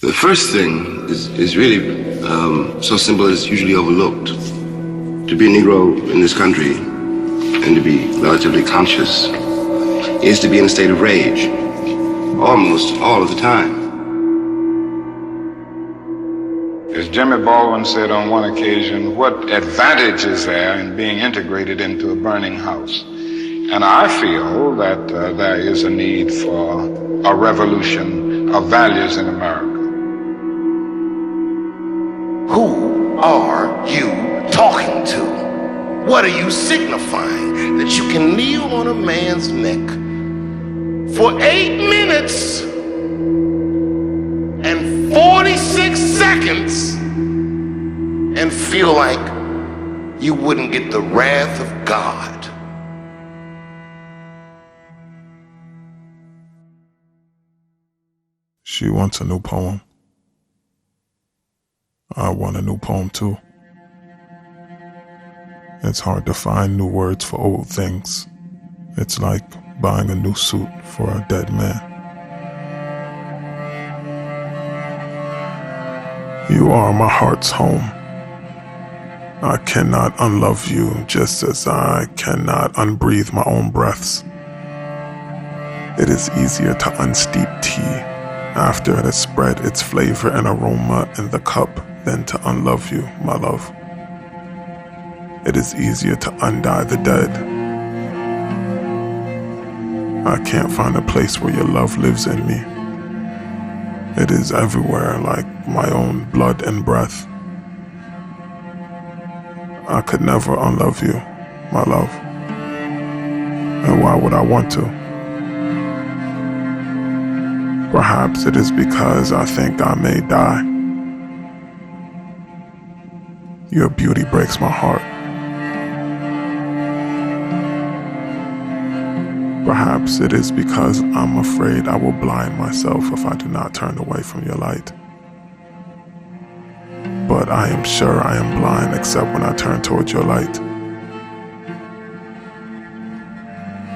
The first thing is really so simple it's usually overlooked. To be a Negro in this country and to be relatively conscious is to be in a state of rage almost all of the time. As Jimmy Baldwin said on one occasion, what advantage is there in being integrated into a burning house? And I feel that there is a need for a revolution of values in America. Who are you talking to? What are you signifying? That you can kneel on a man's neck for 8 minutes and 46 seconds and feel like you wouldn't get the wrath of God. She wants a new poem. I want a new poem too. It's hard to find new words for old things. It's like buying a new suit for a dead man. You are my heart's home. I cannot unlove you just as I cannot unbreathe my own breaths. It is easier to unsteep tea after it has spread its flavor and aroma in the cup than to unlove you, my love. It is easier to undie the dead. I can't find a place where your love lives in me. It is everywhere like my own blood and breath. I could never unlove you, my love. And why would I want to? Perhaps it is because I think I may die. Your beauty breaks my heart. Perhaps it is because I'm afraid I will blind myself if I do not turn away from your light. But I am sure I am blind except when I turn towards your light.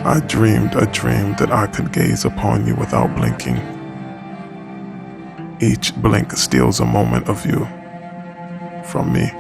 I dreamed a dream that I could gaze upon you without blinking. Each blink steals a moment of you from me.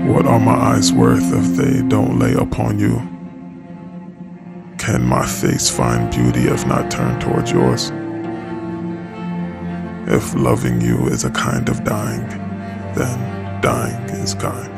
What are my eyes worth if they don't lay upon you? Can my face find beauty if not turned towards yours? If loving you is a kind of dying, then dying is kind.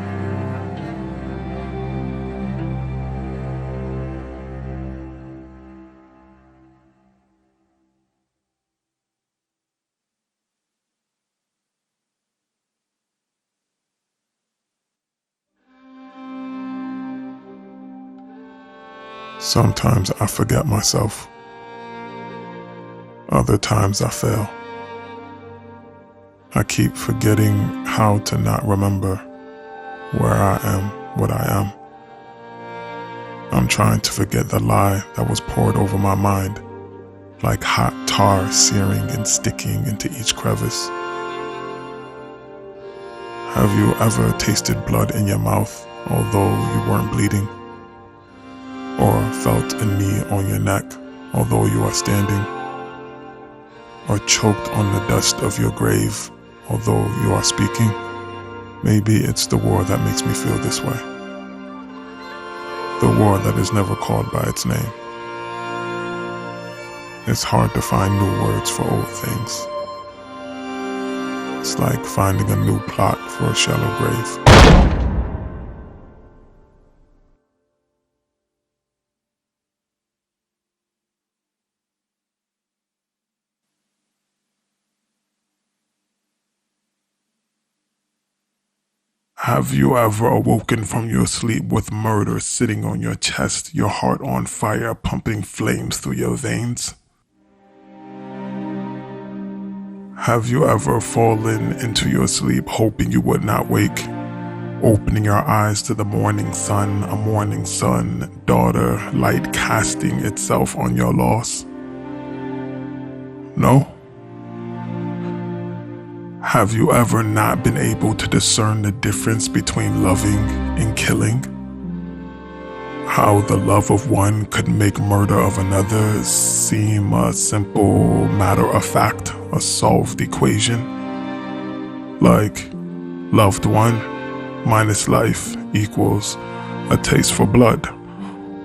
Sometimes I forget myself. Other times I fail. I keep forgetting how to not remember where I am, what I am. I'm trying to forget the lie that was poured over my mind, like hot tar searing and sticking into each crevice. Have you ever tasted blood in your mouth, although you weren't bleeding? Or felt a knee on your neck, although you are standing? Or choked on the dust of your grave, although you are speaking? Maybe it's the war that makes me feel this way. The war that is never called by its name. It's hard to find new words for old things. It's like finding a new plot for a shallow grave. Have you ever awoken from your sleep with murder sitting on your chest, your heart on fire, pumping flames through your veins? Have you ever fallen into your sleep hoping you would not wake, opening your eyes to the morning sun, a morning sun, daughter, light casting itself on your loss? No? Have you ever not been able to discern the difference between loving and killing? How the love of one could make murder of another seem a simple matter of fact, a solved equation? Like, loved one minus life equals a taste for blood.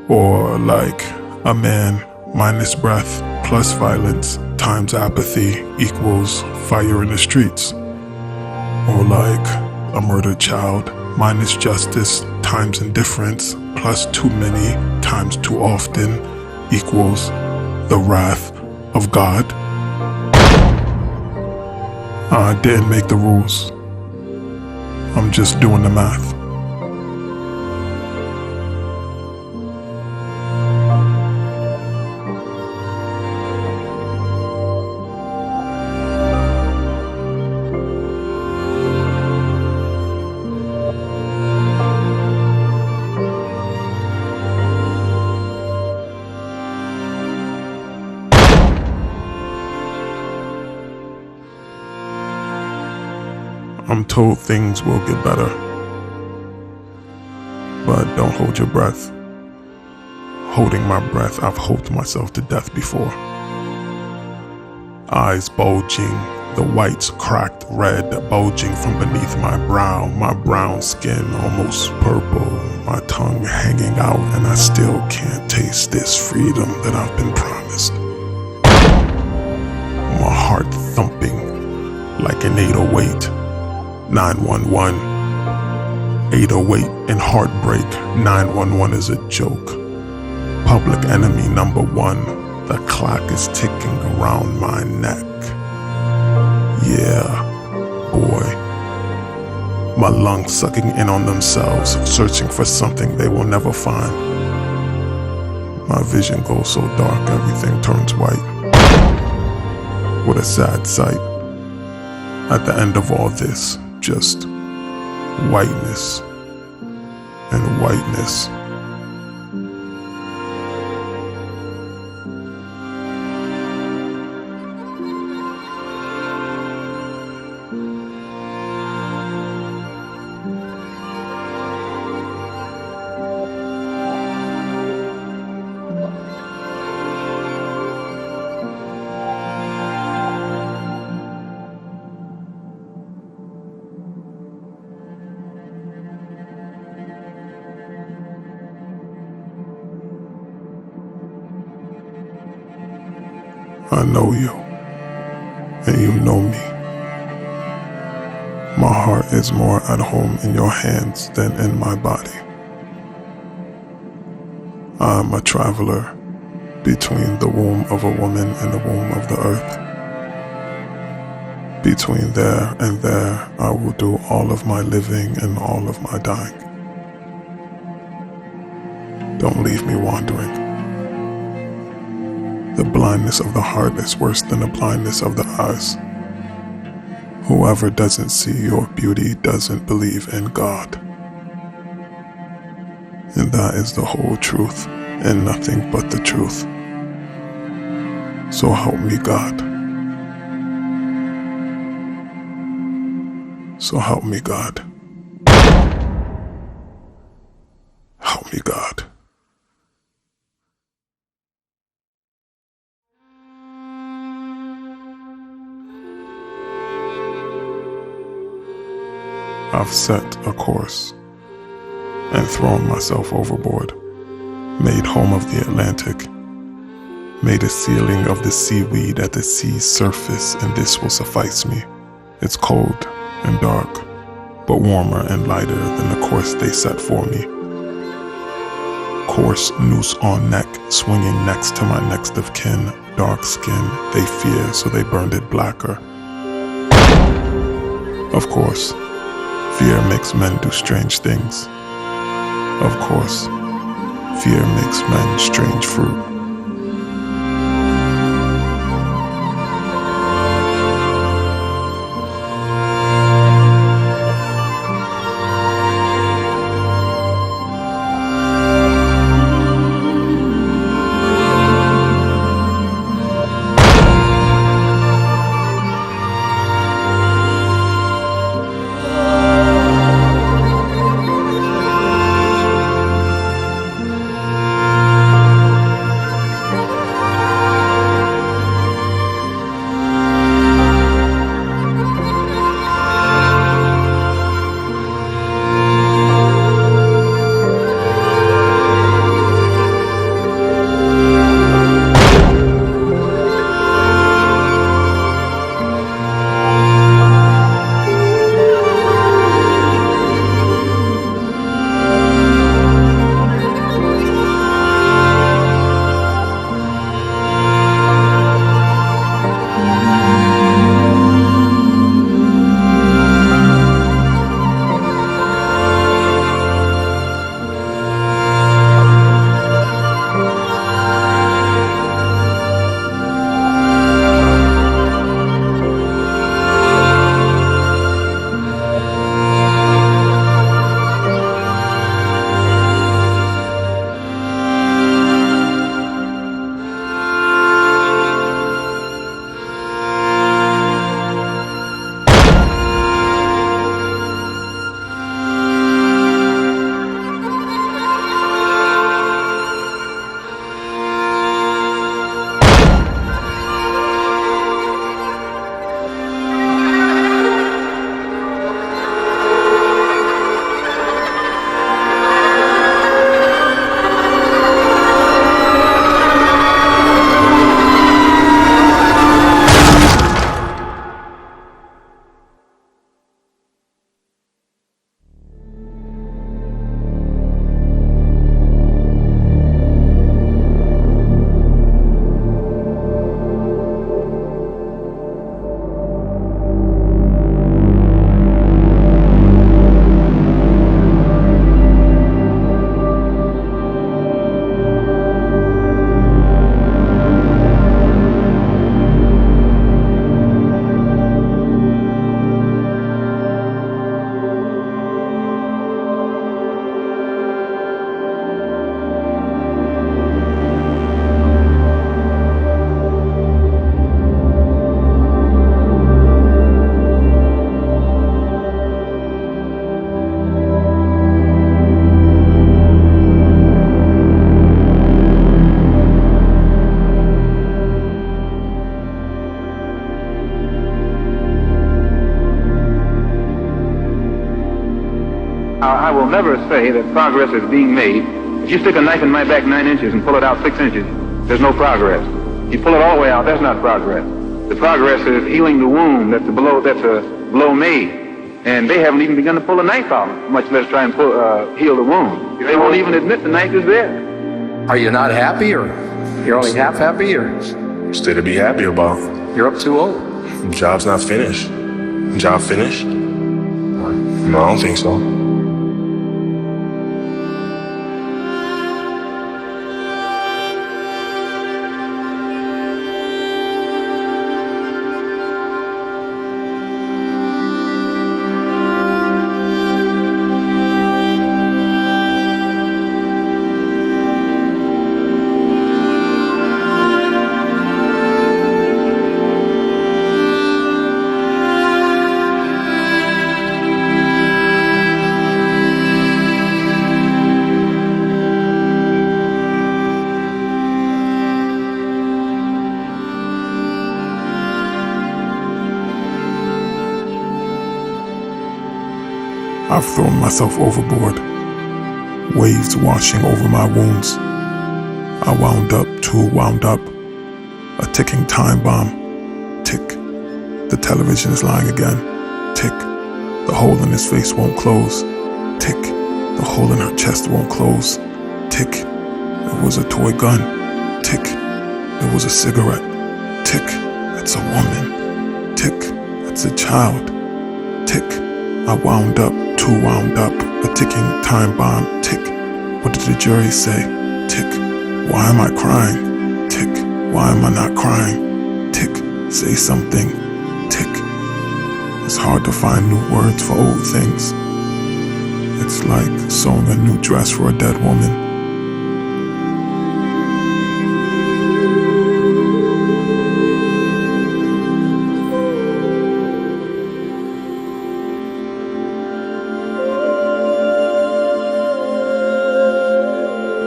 Or like, a man minus breath plus violence times apathy equals fire in the streets. Or like, a murdered child minus justice times indifference plus too many times too often equals the wrath of God. I didn't make the rules. I'm just doing the math. I'm told things will get better, but don't hold your breath. Holding my breath, I've hoped myself to death before. Eyes bulging, the whites cracked red, bulging from beneath my brown skin almost purple, my tongue hanging out, and I still can't taste this freedom that I've been promised. My heart thumping like an 808. 911, 808 and heartbreak. 911 is a joke. Public enemy number one, the clock is ticking around my neck. Yeah, boy. My lungs sucking in on themselves, searching for something they will never find. My vision goes so dark, everything turns white. What a sad sight. At the end of all this, just whiteness and whiteness. I know you, and you know me. My heart is more at home in your hands than in my body. I'm a traveler between the womb of a woman and the womb of the earth. Between there and there, I will do all of my living and all of my dying. Don't leave me wandering. The blindness of the heart is worse than the blindness of the eyes. Whoever doesn't see your beauty doesn't believe in God. And that is the whole truth, and nothing but the truth. So help me God. So help me God. Help me God. I've set a course and thrown myself overboard, made home of the Atlantic, made a ceiling of the seaweed at the sea's surface, and this will suffice me. It's cold and dark, but warmer and lighter than the course they set for me. Coarse noose on neck, swinging next to my next of kin, dark skin they fear, so they burned it blacker. Of course, Fear makes men do strange things. Of course, fear makes men strange fruit. I will never say that progress is being made. If you stick a knife in my back 9 inches and pull it out 6 inches, there's no progress. You pull it all the way out, that's not progress. The progress is healing the wound that's below me. And they haven't even begun to pull a knife out, much less try and heal the wound. They won't even admit the knife is there. Are you not happy, or you're only half happy, or Still to be happy about. you're up too old? Job's not finished. Job finished? No, I don't think so. I've thrown myself overboard, waves washing over my wounds. I wound up, too wound up, a ticking time bomb. Tick, the television is lying again. Tick, the hole in his face won't close. Tick, the hole in her chest won't close. Tick, it was a toy gun. Tick, it was a cigarette. Tick, it's a woman. Tick, it's a child. Tick, I wound up, too wound up. A ticking time bomb, tick. What did the jury say? Tick. Why am I crying? Tick. Why am I not crying? Tick. Say something. Tick. It's hard to find new words for old things. It's like sewing a new dress for a dead woman.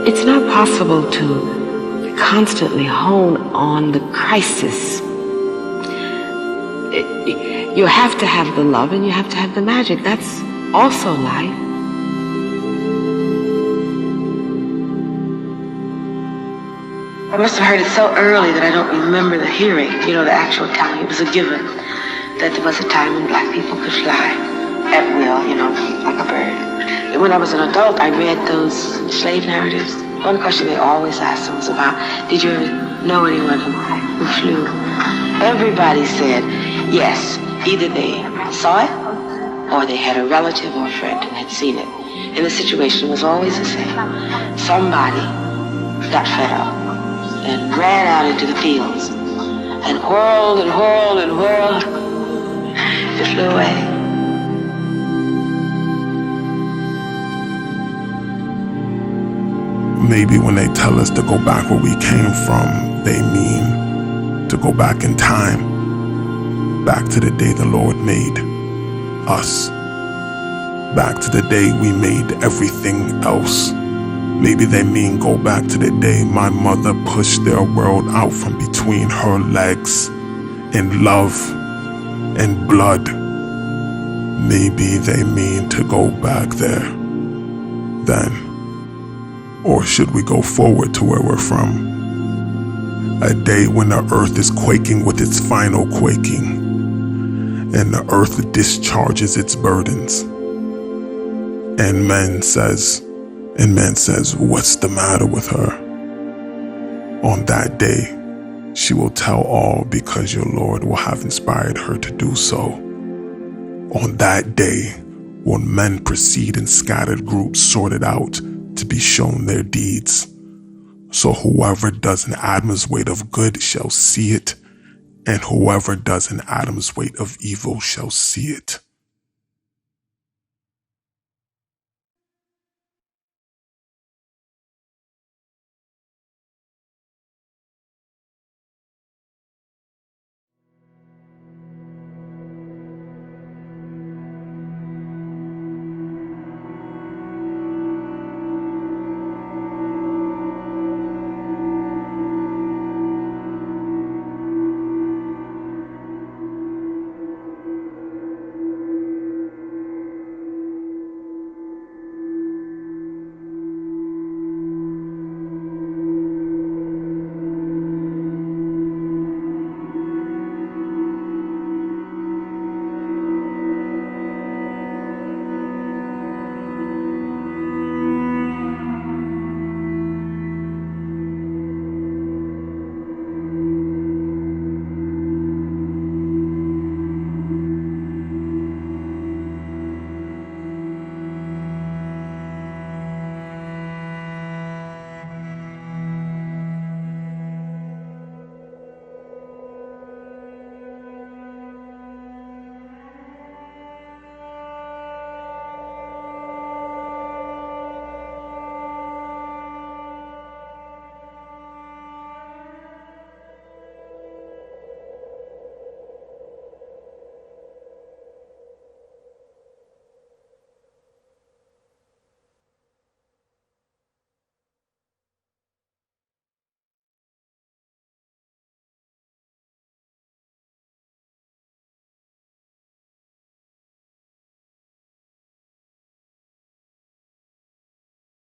It's not possible to constantly hone on the crisis. You have to have the love and you have to have the magic. That's also life. I must have heard it so early that I don't remember the hearing, the actual telling. It was a given that there was a time when black people could fly at will, like a bird. And when I was an adult, I read those slave narratives. One question they always asked was about, did you ever know anyone who flew? Everybody said, yes. Either they saw it, or they had a relative or a friend who had seen it. And the situation was always the same. Somebody got fed up and ran out into the fields and whirled and whirled and whirled. It flew away. Maybe when they tell us to go back where we came from, they mean to go back in time. Back to the day the Lord made us. Back to the day we made everything else. Maybe they mean go back to the day my mother pushed their world out from between her legs in love and blood. Maybe they mean to go back there then. Or should we go forward to where we're from? A day when the earth is quaking with its final quaking, and the earth discharges its burdens. And man says, what's the matter with her? On that day, she will tell all because your Lord will have inspired her to do so. On that day, will men proceed in scattered groups sorted out to be shown their deeds. So whoever does an atom's weight of good shall see it, and whoever does an atom's weight of evil shall see it.